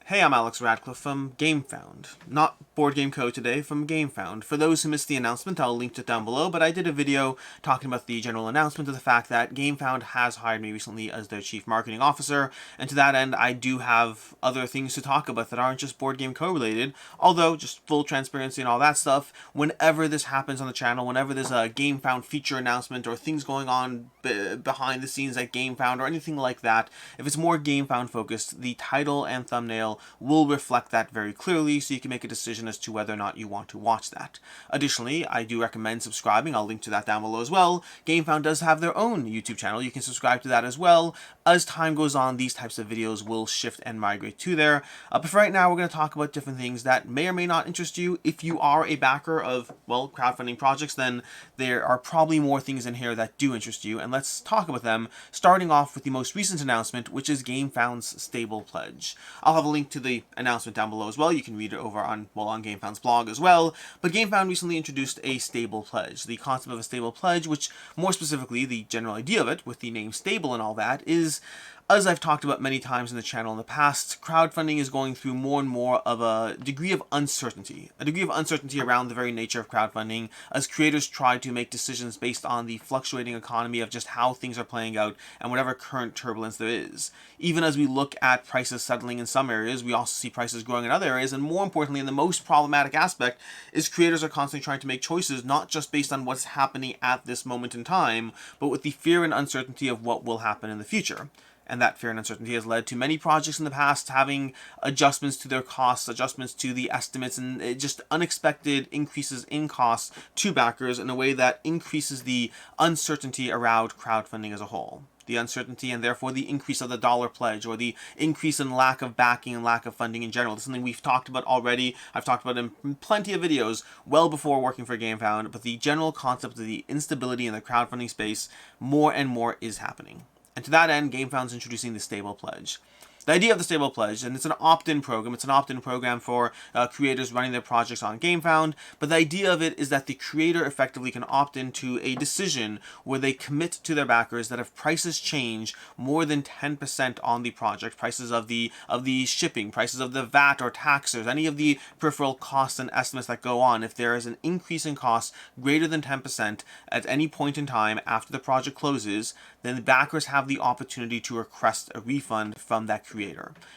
Hey, I'm Alex Radcliffe from Gamefound. Not Board Game Co. today, from Gamefound. For those who missed the announcement, I'll link it down below, but I did a video talking about the general announcement of the fact that Gamefound has hired me recently as their Chief Marketing Officer, and to that end, I do have other things to talk about that aren't just Board Game Co. related, although, just full transparency and all that stuff, whenever this happens on the channel, whenever there's a Gamefound feature announcement or things going on behind the scenes at Gamefound or anything like that, if it's more Gamefound focused, the title and thumbnail will reflect that very clearly, so you can make a decision as to whether or not you want to watch that. Additionally, I do recommend subscribing. I'll link to that down below as well. Gamefound does have their own YouTube channel. You can subscribe to that as well. As time goes on, these types of videos will shift and migrate to there. But for right now, we're going to talk about different things that may or may not interest you. If you are a backer of, well, crowdfunding projects, then there are probably more things in here that do interest you, and let's talk about them, starting off with the most recent announcement, which is Gamefound's stable pledge. I'll have a link to the announcement down below as well. You can read it over on Gamefound's blog as well. But Gamefound recently introduced a stable pledge. The concept of a stable pledge, which more specifically the general idea of it, with the name stable and all that, is, as I've talked about many times in the channel in the past, crowdfunding is going through more and more of a degree of uncertainty. A degree of uncertainty around the very nature of crowdfunding as creators try to make decisions based on the fluctuating economy of just how things are playing out and whatever current turbulence there is. Even as we look at prices settling in some areas, we also see prices growing in other areas, and more importantly, and the most problematic aspect, is creators are constantly trying to make choices not just based on what's happening at this moment in time, but with the fear and uncertainty of what will happen in the future. And that fear and uncertainty has led to many projects in the past having adjustments to their costs, adjustments to the estimates, and just unexpected increases in costs to backers in a way that increases the uncertainty around crowdfunding as a whole. The uncertainty and therefore the increase of the dollar pledge, or the increase in lack of backing and lack of funding in general. This is something we've talked about already. I've talked about it in plenty of videos well before working for Gamefound, but the general concept of the instability in the crowdfunding space more and more is happening. And to that end, Gamefound's introducing the stable pledge. The idea of the stable pledge, and it's an opt-in program. It's an opt-in program for creators running their projects on Gamefound. But the idea of it is that the creator effectively can opt into a decision where they commit to their backers that if prices change more than 10% on the project, prices of the shipping, prices of the VAT or taxes, any of the peripheral costs and estimates that go on, if there is an increase in costs greater than 10% at any point in time after the project closes, then the backers have the opportunity to request a refund from that creator.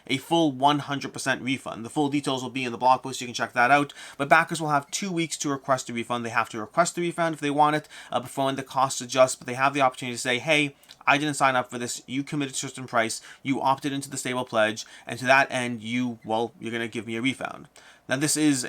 A full 100% refund. The full details will be in the blog post, you can check that out, but backers will have 2 weeks to request a refund. They have to request the refund if they want it before when the costs adjust, but they have the opportunity to say, hey, I didn't sign up for this, you committed to a certain price, you opted into the stable pledge, and to that end, you're going to give me a refund. Now this is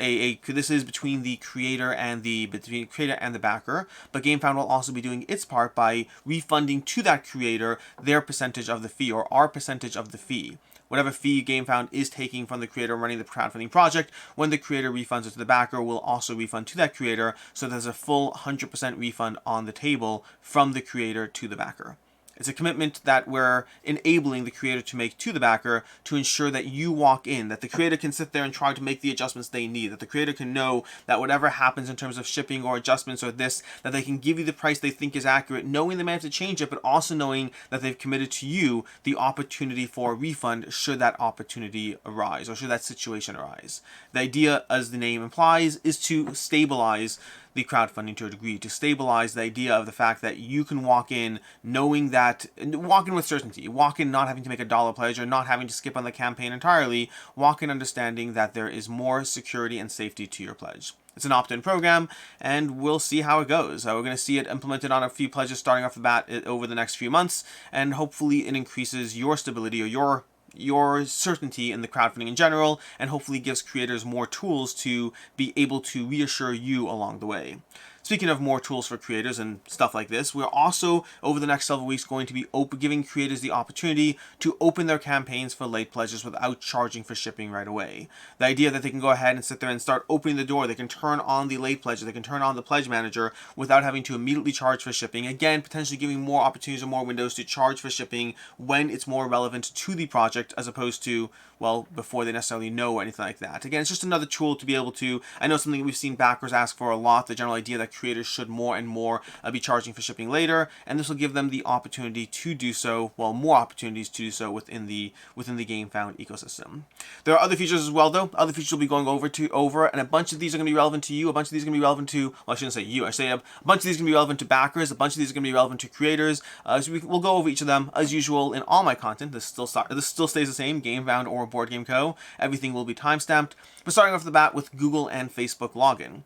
between the creator and the backer, but Gamefound will also be doing its part by refunding to that creator their percentage of the fee, or our percentage of the fee. Whatever fee Gamefound is taking from the creator running the crowdfunding project, when the creator refunds it to the backer, will also refund to that creator, so there's a full 100% refund on the table from the creator to the backer. It's a commitment that we're enabling the creator to make to the backer to ensure that you walk in, that the creator can sit there and try to make the adjustments they need, that the creator can know that whatever happens in terms of shipping or adjustments or this, that they can give you the price they think is accurate, knowing they may have to change it, but also knowing that they've committed to you the opportunity for a refund should that opportunity arise, or should that situation arise. The idea, as the name implies, is to stabilize the crowdfunding to a degree, to stabilize the idea of the fact that you can walk in knowing that, walk in with certainty, walk in not having to make a dollar pledge or not having to skip on the campaign entirely, walk in understanding that there is more security and safety to your pledge. It's an opt-in program, and we'll see how it goes. We're going to see it implemented on a few pledges starting off the bat over the next few months, and hopefully it increases your stability, or your certainty in the crowdfunding in general, and hopefully gives creators more tools to be able to reassure you along the way. Speaking of more tools for creators and stuff like this, we're also, over the next several weeks, going to be giving creators the opportunity to open their campaigns for late pledges without charging for shipping right away. The idea that they can go ahead and sit there and start opening the door, they can turn on the late pledge, they can turn on the pledge manager without having to immediately charge for shipping. Again, potentially giving more opportunities and more windows to charge for shipping when it's more relevant to the project, as opposed to, well, before they necessarily know or anything like that. Again, it's just another tool to be able to, I know something we've seen backers ask for a lot, the general idea that creators should more and more be charging for shipping later, and this will give them the opportunity to do so, well, more opportunities to do so within the Gamefound ecosystem. There are other features as well, though. Other features we'll be going over, and a bunch of these are going to be relevant to you, a bunch of these are going to be relevant to, well, I shouldn't say you, I say a bunch of these are going to be relevant to backers, a bunch of these are going to be relevant to creators, so we'll go over each of them as usual in all my content. This still stays the same, Gamefound or Board Game Co. Everything will be timestamped. But starting off the bat with Google and Facebook login.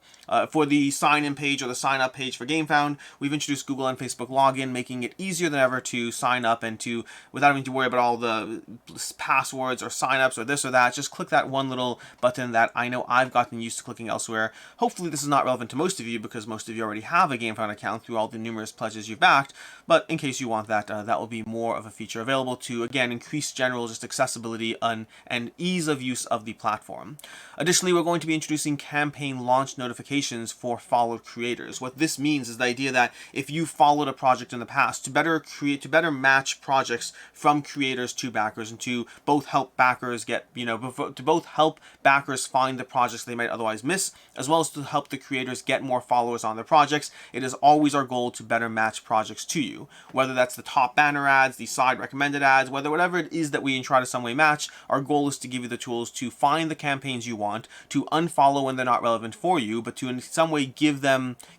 For the sign-in page or the sign-up page for Gamefound, we've introduced Google and Facebook login, making it easier than ever to sign up and to, without having to worry about all the passwords or sign-ups or this or that, just click that one little button that I know I've gotten used to clicking elsewhere. Hopefully this is not relevant to most of you because most of you already have a Gamefound account through all the numerous pledges you've backed, but in case you want that, that will be more of a feature available to, again, increase general just accessibility and ease of use of the platform. Additionally, we're going to be introducing campaign launch notifications for followed creators. What this means is the idea that if you followed a project in the past, to better match projects from creators to backers and to both help backers get, to both help backers find the projects they might otherwise miss, as well as to help the creators get more followers on their projects, it is always our goal to better match projects to you. Whether that's the top banner ads, the side recommended ads, whatever it is that we try to some way match, our goal is to give you the tools to find the campaigns you want, to unfollow when they're not relevant for you, but to in some way give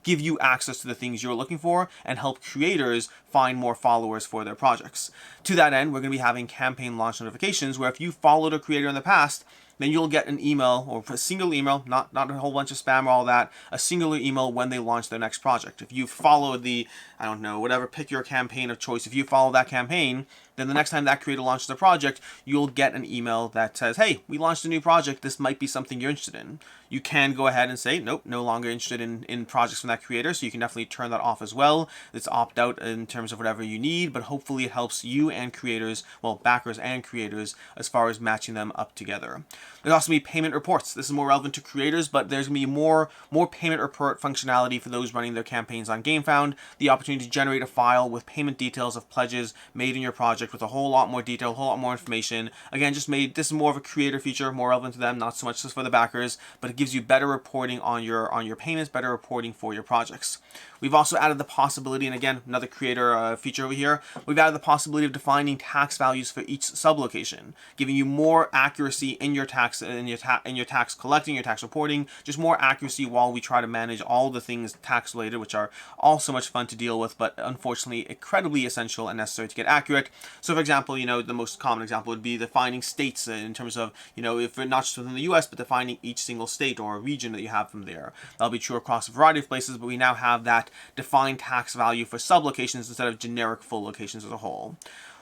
you access to the things you're looking for and help creators find more followers for their projects. To that end, we're going to be having campaign launch notifications where if you followed a creator in the past, then you'll get an email, or a single email, not a whole bunch of spam or all that, a singular email when they launch their next project. If you've followed the, I don't know, whatever, pick your campaign of choice, if you follow that campaign, then the next time that creator launches a project, you'll get an email that says, hey, we launched a new project, this might be something you're interested in. You can go ahead and say, nope, no longer interested in projects from that creator, so you can definitely turn that off as well. It's opt out in terms of whatever you need, but hopefully it helps you and creators, well, backers and creators, as far as matching them up together. There's also going to be payment reports. This is more relevant to creators, but there's going to be more payment report functionality for those running their campaigns on Gamefound. The opportunity to generate a file with payment details of pledges made in your project with a whole lot more detail, a whole lot more information. Again, this is more of a creator feature, more relevant to them, not so much just for the backers, but it gives you better reporting on your payments, better reporting for your projects. We've also added the possibility, and again, another creator feature over here, we've added the possibility of defining tax values for each sublocation, giving you more accuracy in your tax collecting, your tax reporting, just more accuracy while we try to manage all the things tax related, which are all so much fun to deal with, but unfortunately incredibly essential and necessary to get accurate. So for example, the most common example would be defining states in terms of, if not just within the US, but defining each single state or region that you have from there. That'll be true across a variety of places, but we now have that defined tax value for sublocations instead of generic full locations as a whole.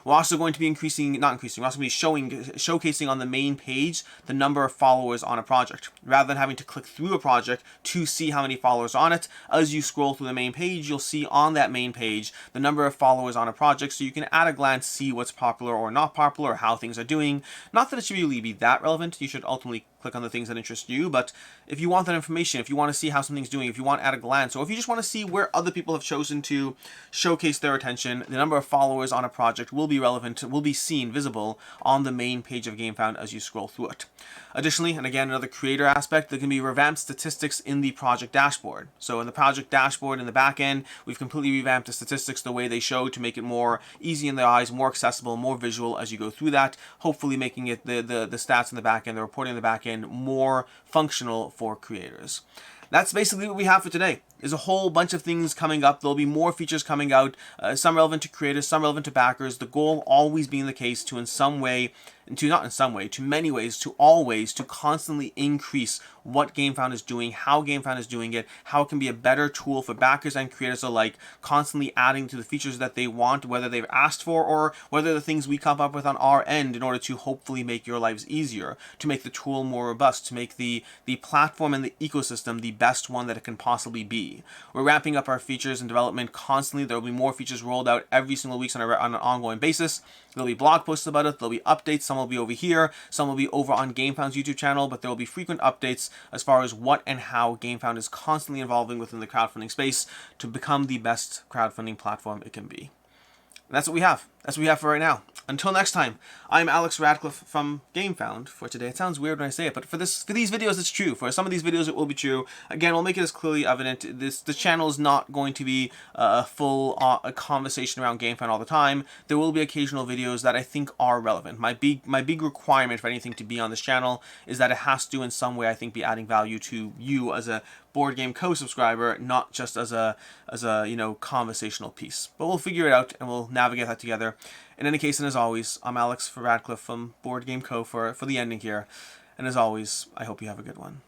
We're also going to be we're also going to be showcasing on the main page the number of followers on a project. Rather than having to click through a project to see how many followers are on it, as you scroll through the main page, you'll see on that main page the number of followers on a project, so you can at a glance see what's popular or not popular or how things are doing. Not that it should really be that relevant, you should ultimately click on the things that interest you, but if you want that information, if you want to see how something's doing, if you want at a glance, or if you just want to see where other people have chosen to showcase their attention, the number of followers on a project will be relevant, will be seen, visible on the main page of Gamefound as you scroll through it. Additionally, and again, another creator aspect, there can be revamped statistics in the project dashboard. So in the project dashboard in the back end, we've completely revamped the statistics the way they show to make it more easy in the eyes, more accessible, more visual as you go through that, hopefully making it the stats in the back end, the reporting in the back end, more functional for creators. That's basically what we have for today. There's a whole bunch of things coming up. There'll be more features coming out, some relevant to creators, some relevant to backers. The goal always being the case to many ways, to always, to constantly increase what Gamefound is doing, how Gamefound is doing it, how it can be a better tool for backers and creators alike, constantly adding to the features that they want, whether they've asked for or whether the things we come up with on our end in order to hopefully make your lives easier, to make the tool more robust, to make the platform and the ecosystem the best one that it can possibly be. We're ramping up our features and development constantly. There will be more features rolled out every single week on an ongoing basis. There'll be blog posts about it, there'll be updates, some will be over here, some will be over on Gamefound's YouTube channel, but there will be frequent updates as far as what and how Gamefound is constantly evolving within the crowdfunding space to become the best crowdfunding platform it can be. And that's what we have. That's what we have for right now. Until next time, I'm Alex Radcliffe from Gamefound for today. It sounds weird when I say it, but for these videos, it's true. For some of these videos, it will be true. Again, we'll make it as clearly evident. The channel is not going to be a full a conversation around Gamefound all the time. There will be occasional videos that I think are relevant. My big requirement for anything to be on this channel is that it has to, in some way, I think, be adding value to you as a Board Game Co subscriber, not just as a conversational piece. But we'll figure it out and we'll navigate that together. In any case, and as always, I'm Alex Radcliffe from Board Game Co for the ending here. And as always, I hope you have a good one.